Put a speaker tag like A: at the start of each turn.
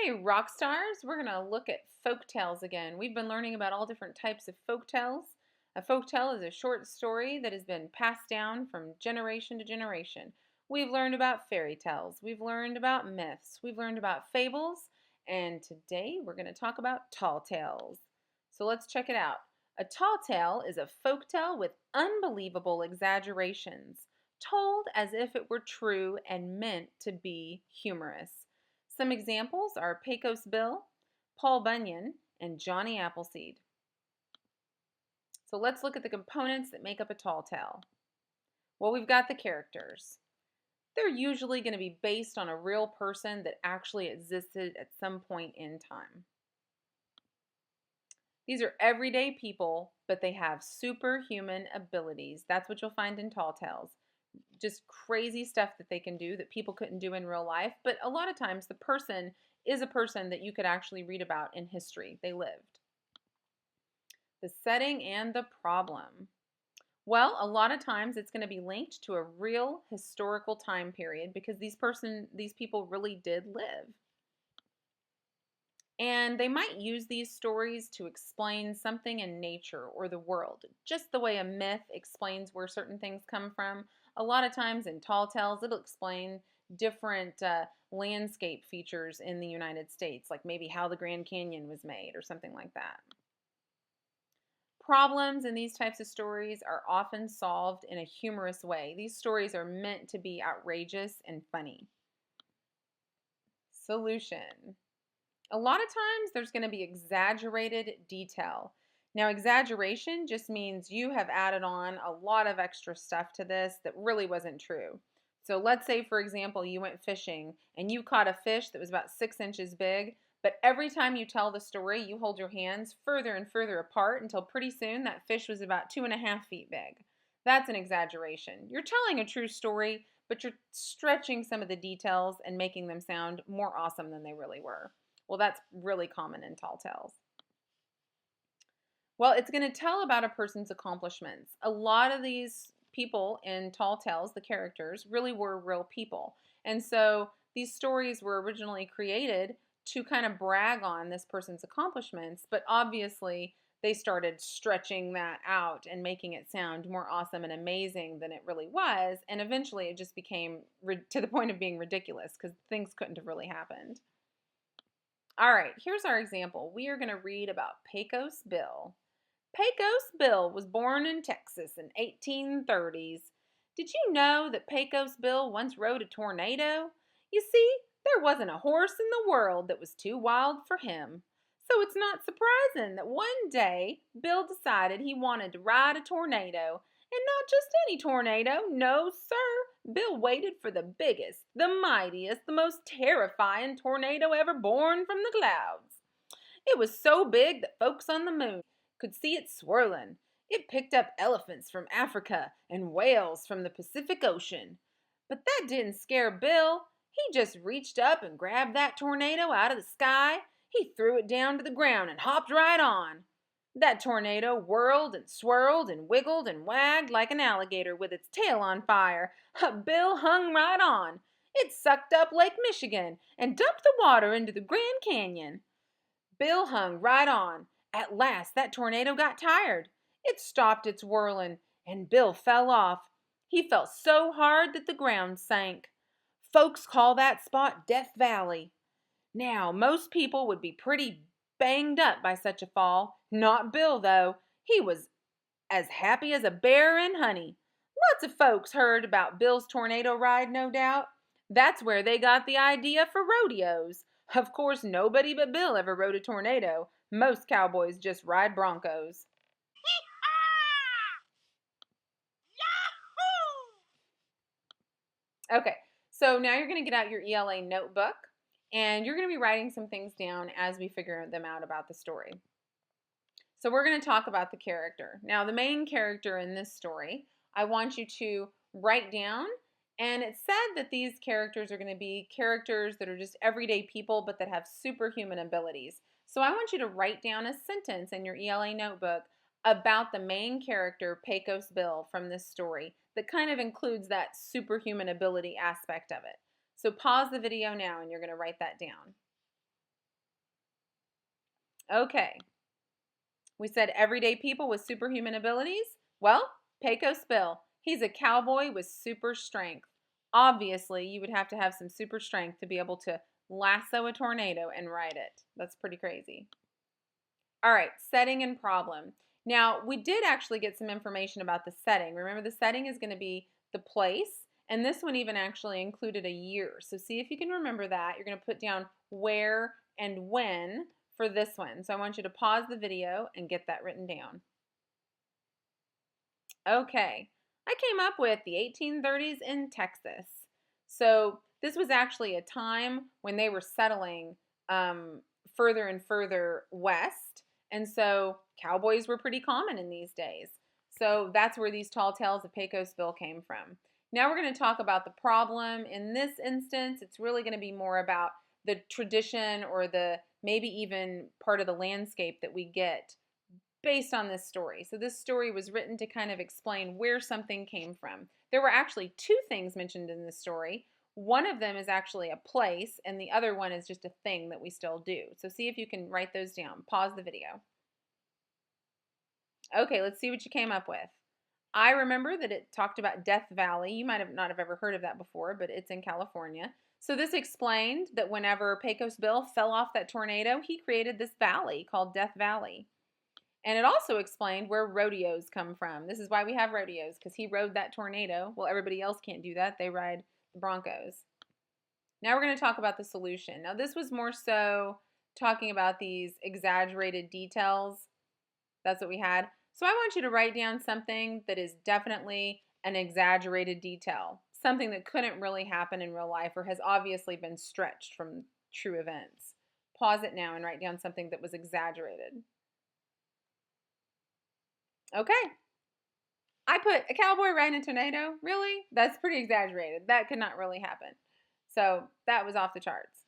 A: Hey, rock stars, we're going to look at folk tales again. We've been learning about all different types of folk tales. A folk tale is a short story that has been passed down from generation to generation. We've learned about fairy tales, we've learned about myths, we've learned about fables, and today we're going to talk about tall tales. So let's check it out. A tall tale is a folk tale with unbelievable exaggerations, told as if it were true and meant to be humorous. Some examples are Pecos Bill, Paul Bunyan, and Johnny Appleseed. So let's look at the components that make up a tall tale. Well, we've got the characters. They're usually going to be based on a real person that actually existed at some point in time. These are everyday people, but they have superhuman abilities. That's what you'll find in tall tales. Just crazy stuff that they can do that people couldn't do in real life. But a lot of times the person is a person that you could actually read about in history. They lived. The setting and the problem. Well, a lot of times it's going to be linked to a real historical time period because these people really did live. And they might use these stories to explain something in nature or the world, just the way a myth explains where certain things come from. A lot of times in tall tales, it'll explain different landscape features in the United States, like maybe how the Grand Canyon was made or something like that. Problems in these types of stories are often solved in a humorous way. These stories are meant to be outrageous and funny. Solution. A lot of times there's going to be exaggerated detail. Now, exaggeration just means you have added on a lot of extra stuff to this that really wasn't true. So let's say, for example, you went fishing and you caught a fish that was about 6 inches big, but every time you tell the story, you hold your hands further and further apart until pretty soon that fish was about 2.5 feet big. That's an exaggeration. You're telling a true story, but you're stretching some of the details and making them sound more awesome than they really were. Well, that's really common in tall tales. Well, it's going to tell about a person's accomplishments. A lot of these people in tall tales, the characters, really were real people. And so these stories were originally created to kind of brag on this person's accomplishments, but obviously they started stretching that out and making it sound more awesome and amazing than it really was. And eventually it just became to the point of being ridiculous because things couldn't have really happened. All right, here's our example. We are going to read about Pecos Bill. Pecos Bill was born in Texas in 1830s. Did you know that Pecos Bill once rode a tornado? You see, there wasn't a horse in the world that was too wild for him. So it's not surprising that one day Bill decided he wanted to ride a tornado. And not just any tornado, no sir. Bill waited for the biggest, the mightiest, the most terrifying tornado ever born from the clouds. It was so big that folks on the moon could see it swirling. It picked up elephants from Africa and whales from the Pacific Ocean. But that didn't scare Bill. He just reached up and grabbed that tornado out of the sky. He threw it down to the ground and hopped right on. That tornado whirled and swirled and wiggled and wagged like an alligator with its tail on fire. Bill hung right on. It sucked up Lake Michigan and dumped the water into the Grand Canyon. Bill hung right on. At last, that tornado got tired. It stopped its whirling, and Bill fell off. He fell so hard that the ground sank. Folks call that spot Death Valley. Now, most people would be pretty banged up by such a fall. Not Bill, though. He was as happy as a bear in honey. Lots of folks heard about Bill's tornado ride, no doubt. That's where they got the idea for rodeos. Of course, nobody but Bill ever rode a tornado. Most cowboys just ride broncos. Okay, so now you're going to get out your ELA notebook and you're going to be writing some things down as we figure them out about the story. So we're going to talk about the character. Now, the main character in this story, I want you to write down, and it said that these characters are going to be characters that are just everyday people but that have superhuman abilities. So I want you to write down a sentence in your ELA notebook about the main character, Pecos Bill, from this story that kind of includes that superhuman ability aspect of it. So pause the video now and you're going to write that down. Okay, we said everyday people with superhuman abilities. Well, Pecos Bill. He's a cowboy with super strength. Obviously, you would have to have some super strength to be able to lasso a tornado and ride it. That's pretty crazy. All right, setting and problem. Now, we did actually get some information about the setting. Remember, the setting is going to be the place, and this one even actually included a year. So see if you can remember that. You're going to put down where and when for this one. So I want you to pause the video and get that written down. Okay, I came up with the 1830s in Texas. So this was actually a time when they were settling um, further and further west. And so cowboys were pretty common in these days. So that's where these tall tales of Pecosville came from. Now we're going to talk about the problem. In this instance, it's really going to be more about the tradition or the maybe even part of the landscape that we get based on this story. So this story was written to kind of explain where something came from. There were actually two things mentioned in this story. One of them is actually a place, and the other one is just a thing that we still do. So see if you can write those down. Pause the video. Okay, let's see what you came up with. I remember that it talked about Death Valley. You might have not have ever heard of that before, but it's in California. So this explained that whenever Pecos Bill fell off that tornado, he created this valley called Death Valley. And it also explained where rodeos come from. This is why we have rodeos, because he rode that tornado. Well, everybody else can't do that. They ride the Broncos. Now we're going to talk about the solution. Now, this was more so talking about these exaggerated details. That's what we had. So I want you to write down something that is definitely an exaggerated detail, something that couldn't really happen in real life or has obviously been stretched from true events. Pause it now and write down something that was exaggerated. Okay. I put a cowboy riding a tornado. Really? That's pretty exaggerated. That could not really happen. So that was off the charts.